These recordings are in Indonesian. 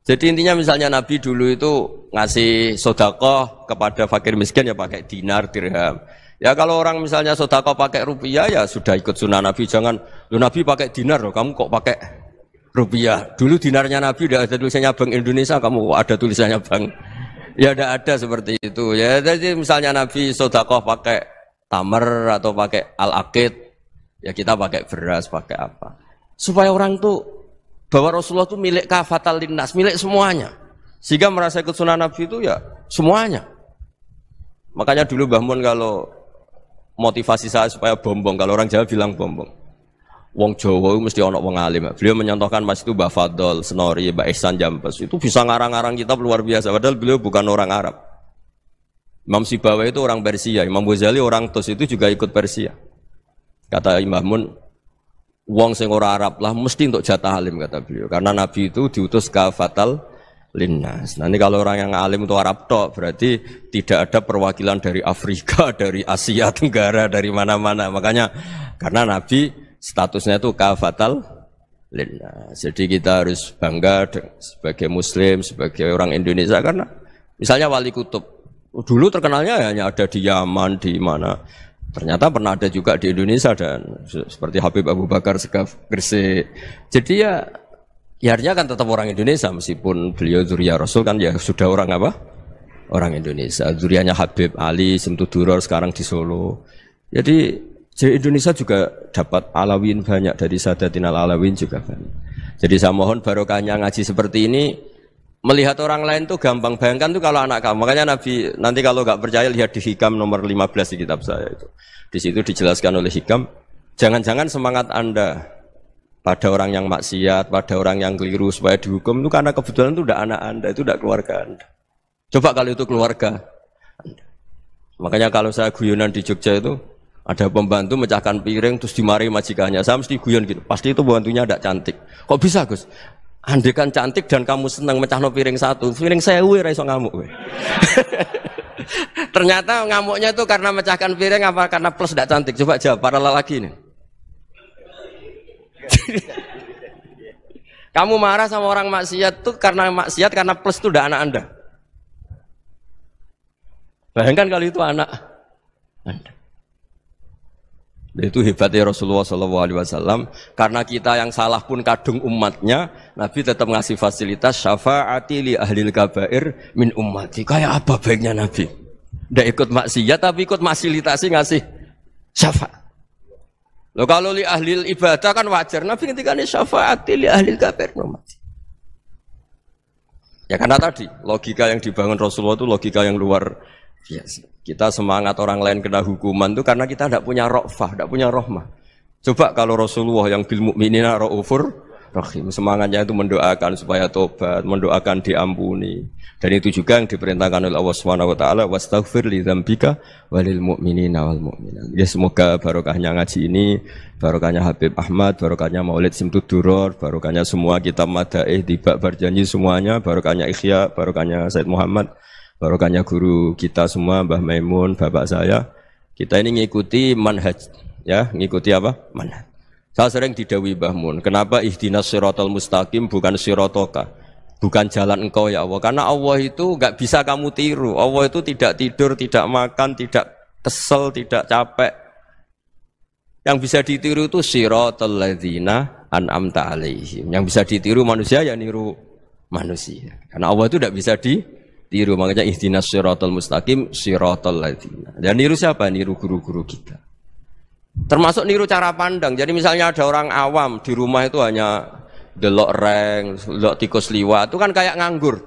Jadi intinya misalnya Nabi dulu itu ngasih sedekah kepada fakir miskin ya pakai dinar, dirham. Ya kalau orang misalnya sedekah pakai rupiah ya sudah ikut sunnah Nabi. Jangan, lu Nabi pakai dinar loh, kamu kok pakai rupiah. Dulu dinarnya Nabi udah ada tulisannya Bank Indonesia, kamu kok ada tulisannya Bank. Ya tidak ada seperti itu. Ya jadi misalnya Nabi sedekah pakai tamar atau pakai al-aqid, ya kita pakai beras, pakai apa. Supaya orang tuh bahwa Rasulullah itu milik kafatal linnas, milik semuanya. Sehingga merasa ikut sunnah Nabi itu ya semuanya. Makanya dulu Mbah Mun kalau motivasi saya supaya bombong, kalau orang Jawa bilang bombong. Wong Jawa mesti ono wong alim. Beliau menyontohkan pas itu Mbah Fadol, Senori, Mbah Ihsan Jambes. Itu bisa ngarang-ngarang kitab luar biasa. Padahal beliau bukan orang Arab. Imam Sibawai itu orang Persia, Imam Ghazali orang Tus itu juga ikut Persia. Kata Imam Mun, wong sing ora Arab lah mesti untuk jatah alim kata beliau. Karena Nabi itu diutus kafatal linnas. Nanti kalau orang yang alim itu Arab tok, berarti tidak ada perwakilan dari Afrika, dari Asia Tenggara, dari mana-mana. Makanya karena Nabi statusnya itu kafatal linnas. Jadi kita harus bangga sebagai Muslim, sebagai orang Indonesia karena misalnya Wali Kutub dulu terkenalnya hanya ada di Yaman, di mana. Ternyata pernah ada juga di Indonesia dan seperti Habib Abu Bakar Segaf Gresik. Jadi ya artinya kan tetap orang Indonesia meskipun beliau zuriyah Rasul kan ya sudah orang apa? Orang Indonesia. Zuriyahnya Habib Ali Simtuduror sekarang di Solo. Jadi Indonesia juga dapat alawin banyak dari Sadatin al-Alawin juga banyak. Jadi saya mohon barokahnya ngaji seperti ini. Melihat orang lain tuh gampang, bayangkan tuh kalau anak kamu. Makanya Nabi, nanti kalau nggak percaya lihat di Hikam nomor 15 di kitab saya itu. Di situ dijelaskan oleh Hikam, jangan-jangan semangat Anda pada orang yang maksiat, pada orang yang keliru supaya dihukum itu karena kebetulan itu udah anak Anda, itu udah keluarga Anda. Coba kalau itu keluarga Anda. Makanya kalau saya guyonan di Jogja itu, ada pembantu mecahkan piring terus dimarahi majikannya. Saya mesti guyon gitu, pasti itu pembantunya tidak cantik. Kok bisa Gus? Andai kan cantik dan kamu senang mecahno piring satu, piring 1000 ra iso ngamuk kowe. Ternyata ngamuknya itu karena mecahkan piring apa karena plus tidak cantik? Coba jawab para lelaki ini. Kamu marah sama orang maksiat itu karena maksiat karena plus itu udah anak Anda. Bayangkan kalau itu anak Anda. Itu hebatnya Rasulullah SAW karena kita yang salah pun kadung umatnya, Nabi tetap ngasih fasilitas syafaati li ahlil kabair min ummati. Kayak apa baiknya Nabi? Tidak ikut maksiat tapi ikut fasilitasi ngasih syafaat. Loh kalau li ahlil ibadah kan wajar, Nabi ketika ini syafaati li ahlil kabair min ummati. Ya karena tadi logika yang dibangun Rasulullah itu logika yang luar biasa. Kita semangat orang lain kena hukuman itu karena kita tidak punya ra'fah, tidak punya rahmah. Coba kalau Rasulullah yang bil mu'minina ra'ufur rahim, semangatnya itu mendoakan supaya tobat, mendoakan diampuni. Dan itu juga yang diperintahkan oleh Allah Subhanahu wa taala, wastaghfir li dzambika walil mu'minina wal mu'minat. Ya semoga barokahnya ngaji ini, barokahnya Habib Ahmad, barokahnya Maulid Simtuduror, barokahnya semua kitab madaih, tiba berjanji semuanya, barokahnya Ikhya, barokahnya Said Muhammad, barokahnya guru kita semua, Mbah Maimun, bapak saya. Kita ini ngikuti manhaj, ya, ngikuti apa? Manhaj. Saya sering didhawuhi Mbah Mun, kenapa ihdinas siratal mustaqim bukan siratoka? Bukan jalan engkau ya Allah. Karena Allah itu enggak bisa kamu tiru. Allah itu tidak tidur, tidak makan, tidak kesel, tidak capek. Yang bisa ditiru itu siratal ladzina an'amta alaihim. Yang bisa ditiru manusia ya niru manusia. Karena Allah itu tidak bisa ditiru, makanya ihdinas siratal mustaqim siratal ladzina. Dan niru siapa? Niru guru-guru kita. Termasuk niru cara pandang. Jadi misalnya ada orang awam di rumah itu hanya delok reng, delok tikus liwat, itu kan kayak nganggur.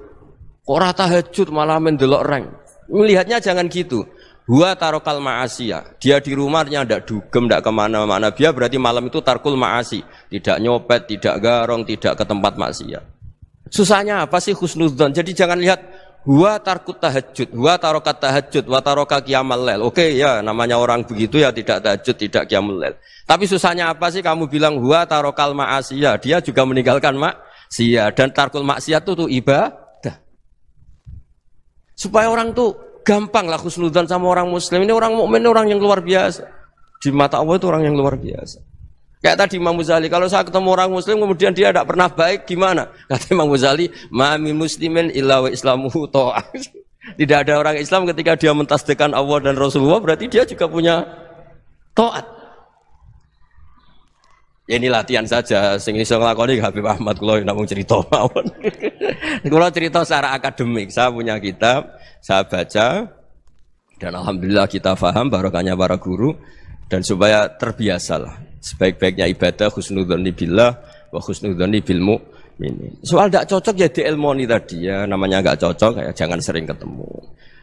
Kok ora tahajud malah mendelok reng. Melihatnya jangan gitu. Huwa tarokal ma'asiyah. Dia di rumahnya tidak dugem, tidak kemana-mana. Dia berarti malam itu tarkul ma'asi. Tidak nyopet, tidak garong, tidak ke tempat maksiat. Susahnya apa sih husnudzon? Jadi jangan lihat huwa tarkut tahajud, huwa tarokat tahajud, wa taroka qiyamal lail. Oke ya, namanya orang begitu ya tidak tahajud, tidak qiyamul lail. Tapi susahnya apa sih kamu bilang huwa tarokal ma'asiyah? Dia juga meninggalkan maksiat, dan tarkul maksiat itu ibadah. Supaya orang tuh gampang lah husnudzon sama orang muslim. Ini orang mukmin, orang yang luar biasa. Di mata Allah itu orang yang luar biasa. Kayak tadi Imam Ghazali, kalau saya ketemu orang muslim kemudian dia tidak pernah baik, gimana? Kata Imam Ghazali, ma min muslimin illa wa islamuhu ta'ah. Tidak ada orang Islam ketika dia mentasdihkan Allah dan Rasulullah, berarti dia juga punya taat. Ya ini latihan saja, sing iso nglakoni Habib Ahmad kula namung cerita mawon. Kula cerita secara akademik, saya punya kitab, saya baca dan alhamdulillah kita paham barokahnya para guru dan supaya terbiasalah. Sebaik-baiknya ibadah husnudzonni billah wa husnudzonni bil mu'minin. Soal tidak cocok ya diilmoni tadi ya, namanya enggak cocok ya jangan sering ketemu.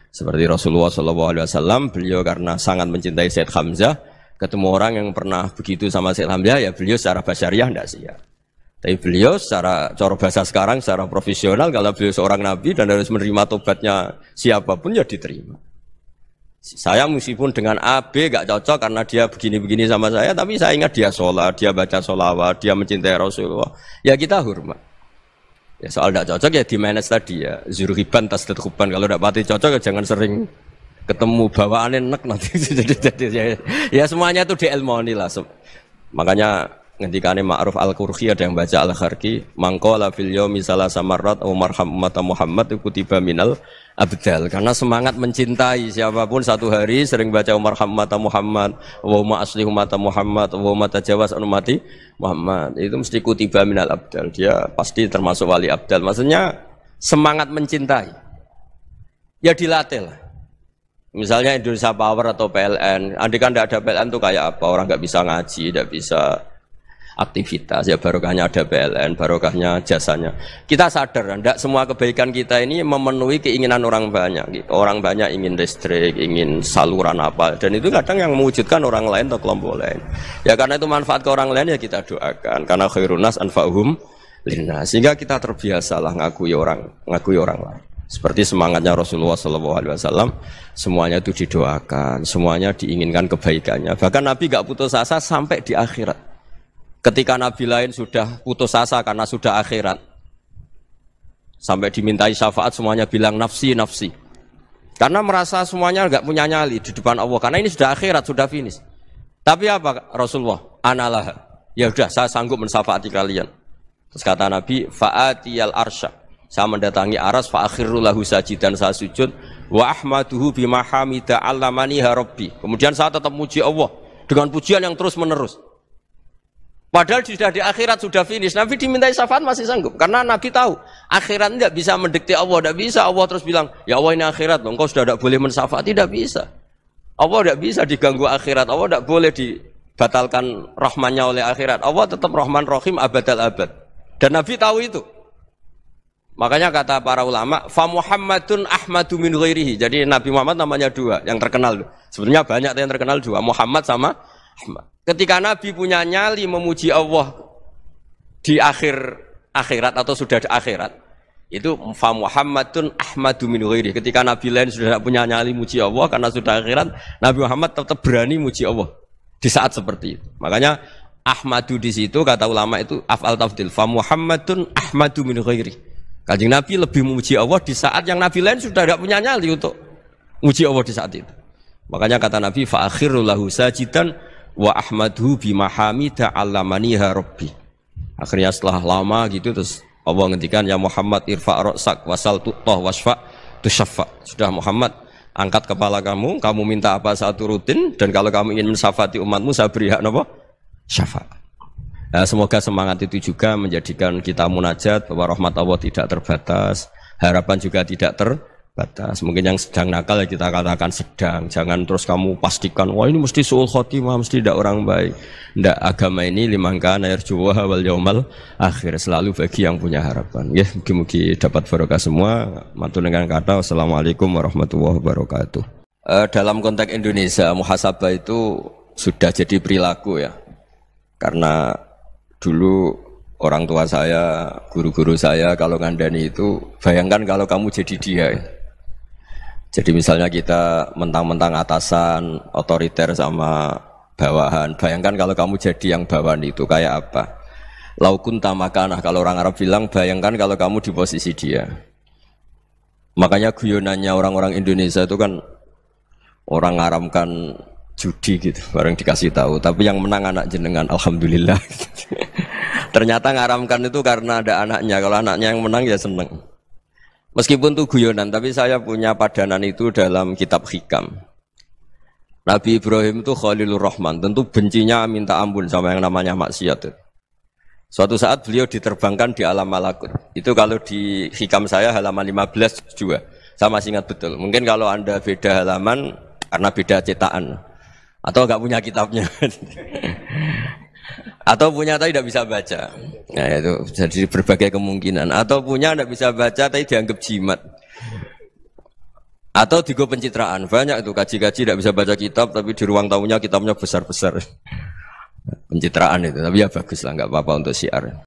Seperti Rasulullah SAW, beliau karena sangat mencintai Sayyid Hamzah, ketemu orang yang pernah begitu sama Sayyid Hamzah ya beliau secara basyariah tidak siap. Tapi beliau secara cara bahasa sekarang, secara profesional kalau beliau seorang nabi dan harus menerima tobatnya siapapun ya diterima. Saya meskipun dengan A, B gak cocok karena dia begini-begini sama saya, tapi saya ingat dia sholat, dia baca sholawat, dia mencintai Rasulullah. Ya kita hormat. Ya soal gak cocok ya di manage tadi ya. Zurhiban tasdadhuban. Kalau gak pati cocok ya jangan sering ketemu bawaannya enak nanti. Ya semuanya itu diilmoni lah. Makanya ngendikane Ma'ruf Al-Qurhi ada yang baca Al-Kharki, mangqala fil yaumi salasa marrat aw marham ummata Muhammad kutiba minal abdal. Karena semangat mencintai siapapun satu hari sering baca marham ummata Muhammad, wa ma aslihu ummata Muhammad, wa ma tajawaz an ummati Muhammad. Itu mesti kutiba minal abdal. Dia pasti termasuk wali abdal. Maksudnya semangat mencintai. Ya dilatih lah. Misalnya Indonesia Power atau PLN, andai kan tidak ada PLN itu kayak apa? Orang nggak bisa ngaji, tidak bisa aktivitas, ya barokahnya ada PLN, barokahnya jasanya. Kita sadar, tidak semua kebaikan kita ini memenuhi keinginan orang banyak. Gitu. Orang banyak ingin listrik, ingin saluran apa, dan itu kadang yang mewujudkan orang lain atau kelompok lain. Ya karena itu manfaat ke orang lain ya kita doakan. Karena khairun nas anfa'uhum linnas. Sehingga kita terbiasalah ngakui orang lain. Seperti semangatnya Rasulullah SAW, semuanya itu didoakan, semuanya diinginkan kebaikannya. Bahkan Nabi gak putus asa sampai di akhirat. Ketika Nabi lain sudah putus asa karena sudah akhirat, sampai dimintai syafaat semuanya bilang nafsi, nafsi. Karena merasa semuanya enggak punya nyali di depan Allah. Karena ini sudah akhirat, sudah finish. Tapi apa Rasulullah? Analah. Ya udah, saya sanggup mensyafaati kalian. Terus kata Nabi, fa'atiyal arsya. Saya mendatangi aras, fa'akhiru lahu sajidan, saya sujud. Wa ahmaduhu bimahamida allamaniha rabbi. Kemudian saya tetap muji Allah dengan pujian yang terus menerus. Padahal sudah di akhirat, sudah finish. Nabi dimintai syafaat masih sanggup. Karena Nabi tahu, akhirat tidak bisa mendikte Allah. Tidak bisa Allah terus bilang, ya Allah ini akhirat, engkau sudah tidak boleh mensyafaat. Tidak bisa. Allah tidak bisa diganggu akhirat. Allah tidak boleh dibatalkan rahmannya oleh akhirat. Allah tetap rahman rahim abadal abad. Dan Nabi tahu itu. Makanya kata para ulama, fa Muhammadun ahmadu min ghairihi. Jadi Nabi Muhammad namanya dua, yang terkenal. Sebenarnya banyak yang terkenal dua, Muhammad sama Ahmad. Ketika Nabi punya nyali memuji Allah di akhirat atau sudah di akhirat, itu fa Muhammadun ahmadu min ghairihi. Ketika Nabi lain sudah tidak punya nyali muji Allah karena sudah akhirat, Nabi Muhammad tetap berani muji Allah di saat seperti itu. Makanya ahmadu di situ kata ulama itu af'al tafdil, fa Muhammadun ahmadu min ghairihi. Kanjeng Nabi lebih memuji Allah di saat yang Nabi lain sudah tidak punya nyali untuk muji Allah di saat itu. Makanya kata Nabi fa akhiru lahu sajidan wa ahmadhu bimahamida allamaniha rabbi. Akhirnya setelah lama gitu terus Allah ngendikan ya Muhammad irfa' ra'sak wasal tu'tah wasfa' tusyaffa. Sudah Muhammad, angkat kepala kamu minta apa saat turutin, dan kalau kamu ingin mensyafaati umatmu saya beri hak napa? Syafaat. Nah, semoga semangat itu juga menjadikan kita munajat bahwa rahmat Allah tidak terbatas, harapan juga tidak terbatas. Mungkin yang sedang nakal ya kita katakan sedang. Jangan terus kamu pastikan wah ini mesti suul khotimah, mesti tidak orang baik. Tidak, agama ini liman kana yarjuwa wal yaumal akhir, selalu bagi yang punya harapan. Ya, mugi-mugi dapat barokah semua. Matur dengan kata wassalamualaikum warahmatullahi wabarakatuh. Dalam konteks Indonesia, muhasabah itu sudah jadi perilaku ya. Karena dulu orang tua saya, guru-guru saya kalau ngandani itu, bayangkan kalau kamu jadi dia. Jadi misalnya kita mentang-mentang atasan, otoriter sama bawahan. Bayangkan kalau kamu jadi yang bawahan itu kayak apa? Laukun tamakanah, kalau orang Arab bilang, bayangkan kalau kamu di posisi dia. Makanya guyonannya orang-orang Indonesia itu kan orang ngaramkan judi gitu, bareng dikasih tahu. Tapi yang menang anak jenengan, alhamdulillah. Ternyata ngaramkan itu karena ada anaknya. Kalau anaknya yang menang ya seneng. Meskipun itu guyonan, tapi saya punya padanan itu dalam kitab Hikam. Nabi Ibrahim itu Khalilur Rahman, tentu bencinya minta ampun sama yang namanya maksiat. Suatu saat beliau diterbangkan di alam malakut. Itu kalau di Hikam saya halaman 15 juga. Saya masih ingat betul. Mungkin kalau Anda beda halaman karena beda cetakan. Atau enggak punya kitabnya. Atau punya tapi tidak bisa baca. Nah itu jadi berbagai kemungkinan. Atau punya tidak bisa baca tapi dianggap jimat. Atau digo pencitraan, banyak itu kaji-kaji tidak bisa baca kitab tapi di ruang tamunya kitabnya besar-besar. Pencitraan itu, tapi ya bagus lah, nggak apa-apa untuk syiar.